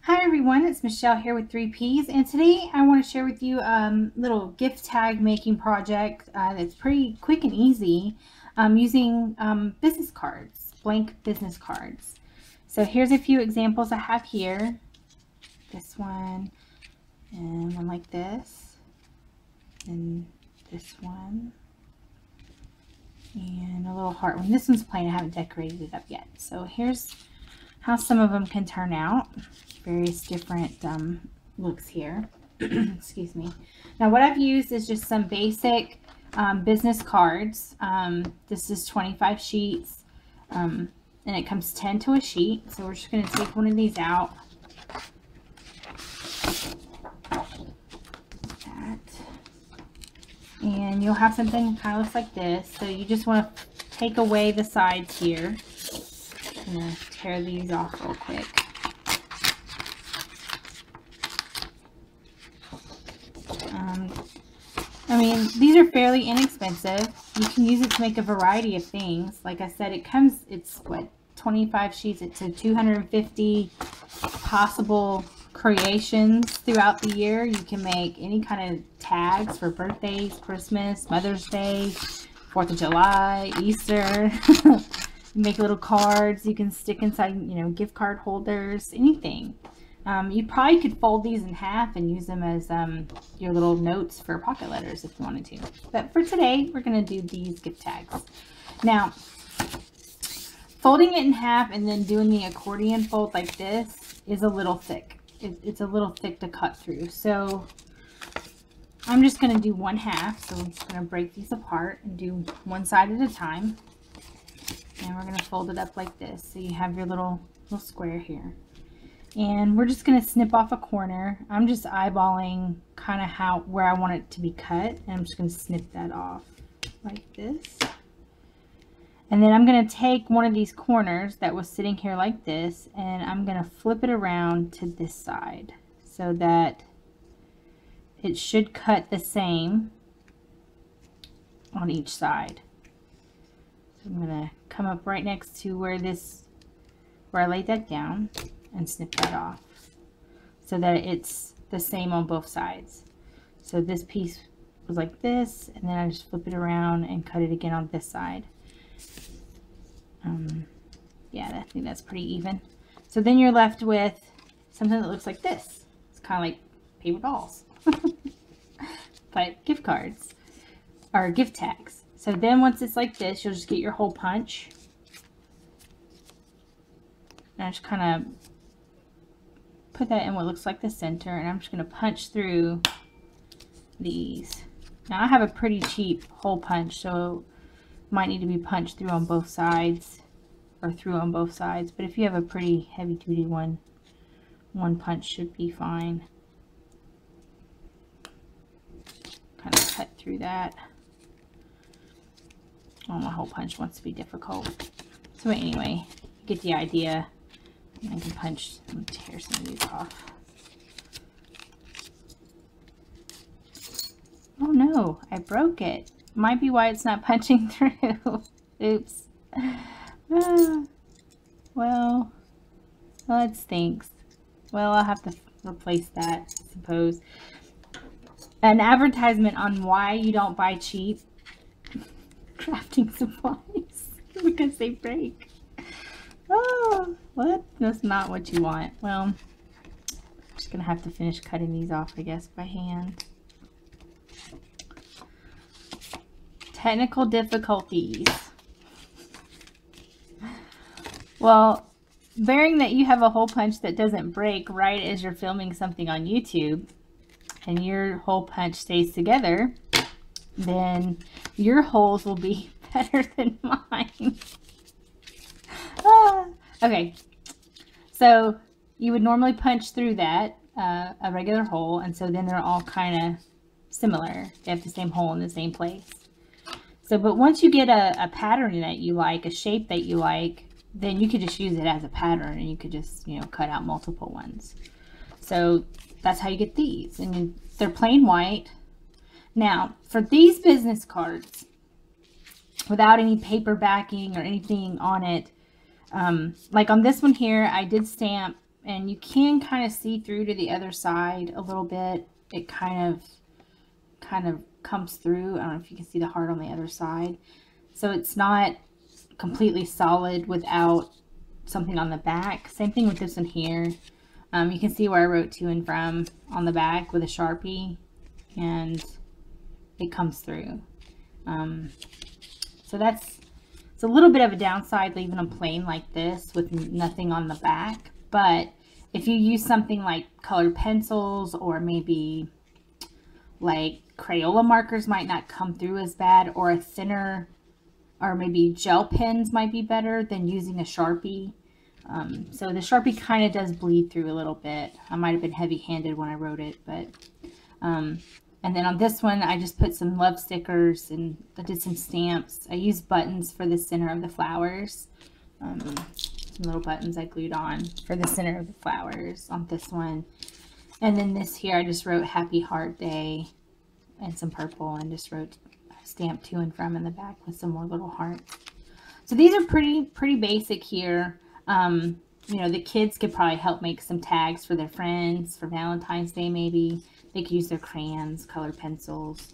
Hi everyone, it's Michelle here with 3Ps, and today I want to share with you a little gift tag making project that's pretty quick and easy using business cards, blank business cards. So here's a few examples I have here. This one, and one like this, and this one, and a little heart one. This one's plain, I haven't decorated it up yet. So here's how some of them can turn out. Various different looks here. Excuse me. Now what I've used is just some basic business cards. This is 25 sheets and it comes 10 to a sheet. So we're just going to take one of these out. That. And you'll have something that kind of looks like this. So you just want to take away the sides here. I'm going to tear these off real quick. I mean, these are fairly inexpensive. You can use it to make a variety of things. Like I said, it's what, 25 sheets. It's 250 possible creations throughout the year. You can make any kind of tags for birthdays, Christmas, Mother's Day, 4th of July, Easter. Make little cards you can stick inside, gift card holders, anything. You probably could fold these in half and use them as your little notes for pocket letters if you wanted to. But for today, we're going to do these gift tags. Now, folding it in half and then doing the accordion fold like this is a little thick. It's a little thick to cut through. So I'm just going to do one half. So I'm just going to break these apart and do one side at a time. And we're going to fold it up like this. So you have your little square here. And we're just going to snip off a corner. I'm just eyeballing kind of where I want it to be cut. And I'm just going to snip that off like this. And then I'm going to take one of these corners that was sitting here like this. And I'm going to flip it around to this side. So that it should cut the same on each side. So I'm going to come up right next to where I laid that down. And snip that off so that it's the same on both sides. So this piece was like this, and then I just flip it around and cut it again on this side. Yeah, I think that's pretty even. So then you're left with something that looks like this. It's kind of like paper dolls, but gift cards or gift tags. So then once it's like this, you'll just get your hole punch. And I just kind of put that in what looks like the center, and I'm just going to punch through these. Now I have a pretty cheap hole punch, so it might need to be punched through on both sides, or through on both sides. But if you have a pretty heavy duty one punch should be fine. Kind of cut through that. Oh, my hole punch wants to be difficult. So anyway, you get the idea. I can punch, let me tear some of these off. Oh no, I broke it. Might be why it's not punching through. Oops. Well, that stinks. Well, I'll have to replace that, I suppose. An advertisement on why you don't buy cheap crafting supplies because they break. Oh, what? That's not what you want. Well, I'm just going to have to finish cutting these off, I guess, by hand. Technical difficulties. Well, bearing that you have a hole punch that doesn't break right as you're filming something on YouTube, and your hole punch stays together, then your holes will be better than mine. Okay, so you would normally punch through that, a regular hole, and so then they're all kind of similar. They have the same hole in the same place. So, but once you get a pattern that you like, a shape that you like, then you could just use it as a pattern, and you could just, cut out multiple ones. So that's how you get these, and they're plain white. Now, for these business cards, without any paper backing or anything on it, like on this one here, I did stamp and you can kind of see through to the other side a little bit. It kind of comes through. I don't know if you can see the heart on the other side. So it's not completely solid without something on the back. Same thing with this one here. You can see where I wrote to and from on the back with a Sharpie, and it comes through. So it's a little bit of a downside leaving them plain like this with nothing on the back. But if you use something like colored pencils, or maybe like Crayola markers might not come through as bad, or a thinner, or maybe gel pens might be better than using a Sharpie. So the Sharpie kind of does bleed through a little bit. I might have been heavy-handed when I wrote it, but and then on this one I just put some love stickers, and I did some stamps. I used buttons for the center of the flowers. Some little buttons I glued on for the center of the flowers on this one. And then this here I just wrote Happy Heart Day and some purple, and just wrote stamp to and from in the back with some more little hearts. So these are pretty basic here. You know, the kids could probably help make some tags for their friends for Valentine's Day. Maybe they could use their crayons, colored pencils,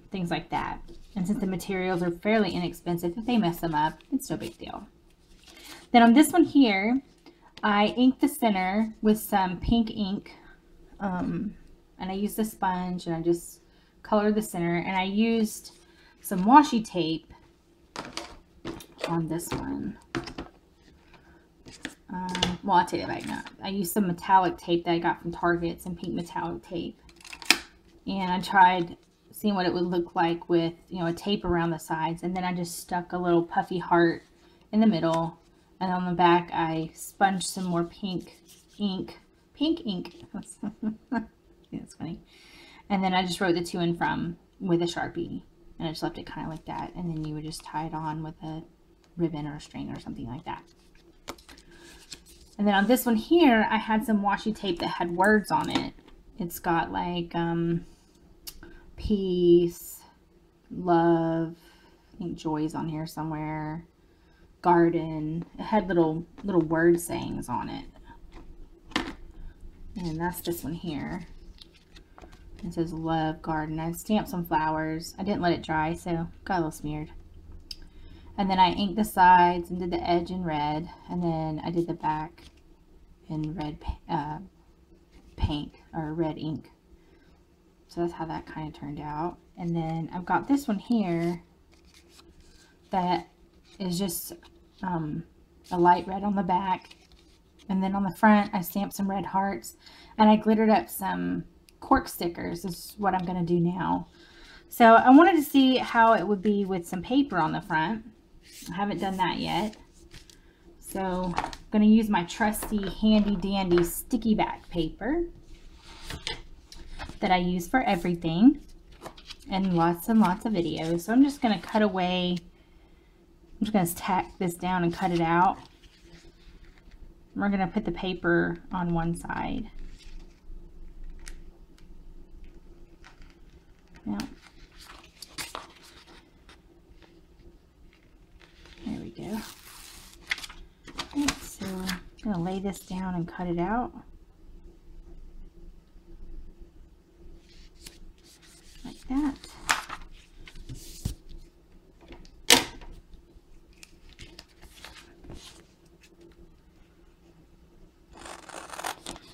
things like that. And since the materials are fairly inexpensive, if they mess them up, it's no big deal. Then on this one here, I inked the center with some pink ink, and I used a sponge, and I just colored the center, and I used some washi tape on this one. Well, I'll tell you right now. I used some metallic tape that I got from Target, some pink metallic tape. And I tried seeing what it would look like with, you know, a tape around the sides. And then I just stuck a little puffy heart in the middle. And on the back, I sponged some more pink ink. Pink ink. That's funny. And then I just wrote the to and from with a Sharpie. And I just left it kind of like that. And then you would just tie it on with a ribbon or a string or something like that. And then on this one here, I had some washi tape that had words on it. It's got like peace, love, I think joy's on here somewhere, garden. It had little word sayings on it. And that's this one here. It says love, garden. I stamped some flowers. I didn't let it dry, so got a little smeared. And then I inked the sides and did the edge in red. And then I did the back in red paint, or red ink. So that's how that kind of turned out. And then I've got this one here that is just a light red on the back. And then on the front, I stamped some red hearts. And I glittered up some cork stickers. This is what I'm going to do now. So I wanted to see how it would be with some paper on the front. I haven't done that yet. So I'm going to use my trusty handy dandy sticky back paper that I use for everything and lots of videos. So I'm just going to cut away. I'm just going to tack this down and cut it out. We're going to put the paper on one side. Now, there we go. Okay, so I'm going to lay this down and cut it out. Like that.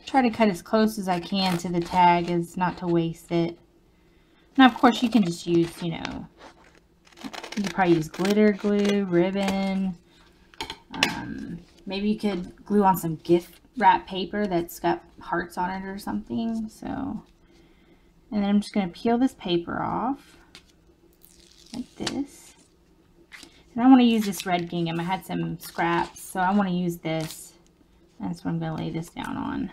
Try to cut as close as I can to the tag as not to waste it. Now, of course, you can just use, you know, you could probably use glitter glue, ribbon. Maybe you could glue on some gift wrap paper that's got hearts on it or something. So, and then I'm just going to peel this paper off like this. And I want to use this red gingham. I had some scraps, so I want to use this. That's what I'm going to lay this down on.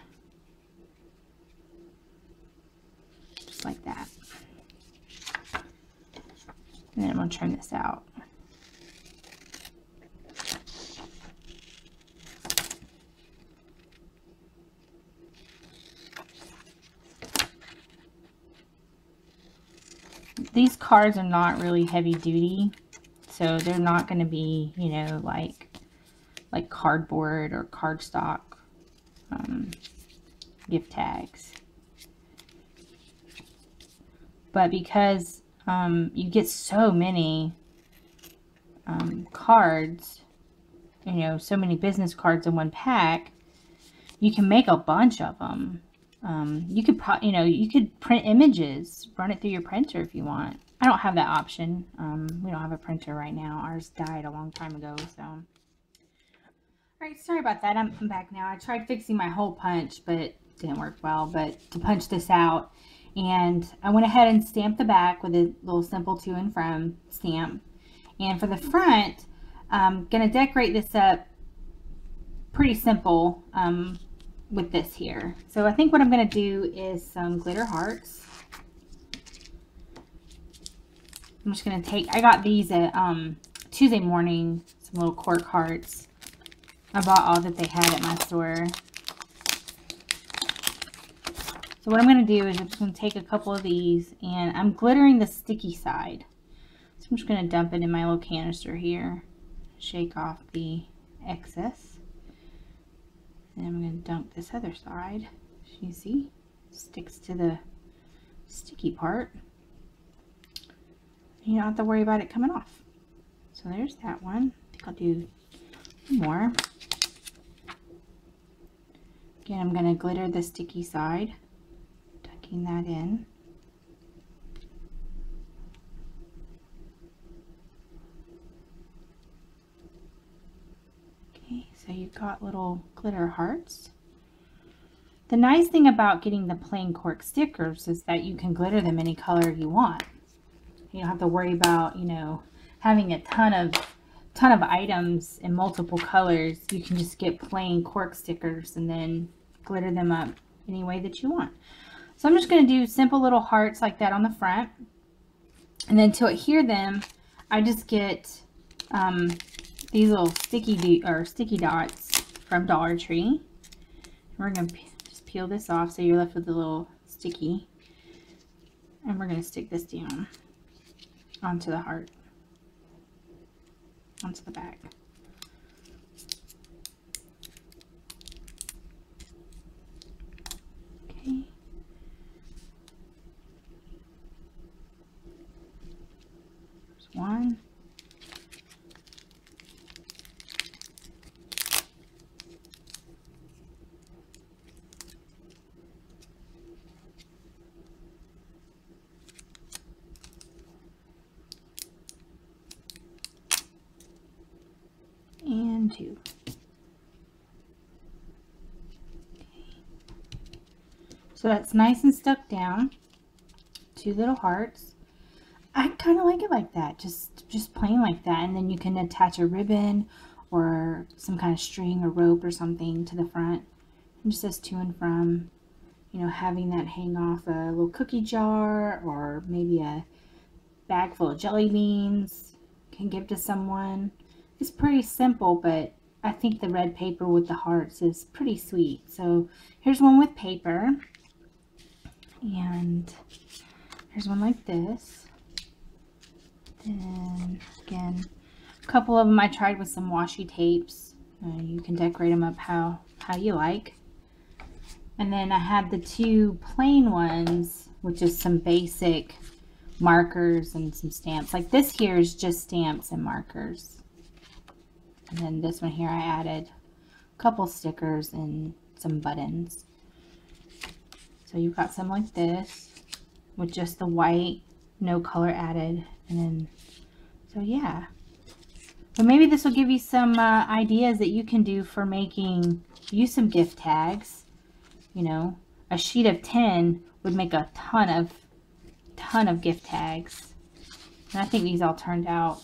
Just like that. And then I'm going to trim this out. These cards are not really heavy duty, so they're not going to be, you know, like cardboard or cardstock. gift tags. But because you get so many cards, you know, so many business cards in one pack, you can make a bunch of them. You could, you could print images, run it through your printer if you want. I don't have that option. We don't have a printer right now. Ours died a long time ago, so. All right, sorry about that. I'm back now. I tried fixing my hole punch, but it didn't work well. But to punch this out, and I went ahead and stamped the back with a little simple to and from stamp. And for the front, I'm gonna decorate this up pretty simple with this here. So I think what I'm gonna do is some glitter hearts. I'm just gonna take, I got these at Tuesday morning, some little cork hearts. I bought all that they had at my store. So what I'm gonna do is I'm just gonna take a couple of these, and I'm glittering the sticky side. So I'm just gonna dump it in my little canister here, shake off the excess. And I'm going to dump this other side. As you see, sticks to the sticky part. You don't have to worry about it coming off. So there's that one. I think I'll do more. Again, I'm going to glitter the sticky side, tucking that in. So you've got little glitter hearts. The nice thing about getting the plain cork stickers is that you can glitter them any color you want. You don't have to worry about, you know, having a ton of items in multiple colors. You can just get plain cork stickers and then glitter them up any way that you want. So I'm just going to do simple little hearts like that on the front. And then to adhere them, I just get these little sticky dots from Dollar Tree. We're going to just peel this off so you're left with a little sticky. And we're going to stick this down onto the heart, onto the back. Okay. There's one. And two. Okay. So that's nice and stuck down. Two little hearts. I kind of like it like that, just plain like that. And then you can attach a ribbon or some kind of string or rope or something to the front. It just says to and from. You know, having that hang off a little cookie jar or maybe a bag full of jelly beans. Can give to someone. It's pretty simple, but I think the red paper with the hearts is pretty sweet. So here's one with paper. And here's one like this. Then again, a couple of them I tried with some washi tapes. You can decorate them up how you like. And then I had the two plain ones, which is some basic markers and some stamps. Like this here is just stamps and markers. And then this one here I added a couple stickers and some buttons. So you've got some like this with just the white, no color added. And then, so yeah. But maybe this will give you some ideas that you can do for making, use some gift tags. You know, a sheet of 10 would make a ton of gift tags. And I think these all turned out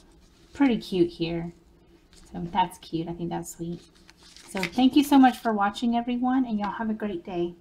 pretty cute here. So that's cute. I think that's sweet. So thank you so much for watching, everyone, and y'all have a great day.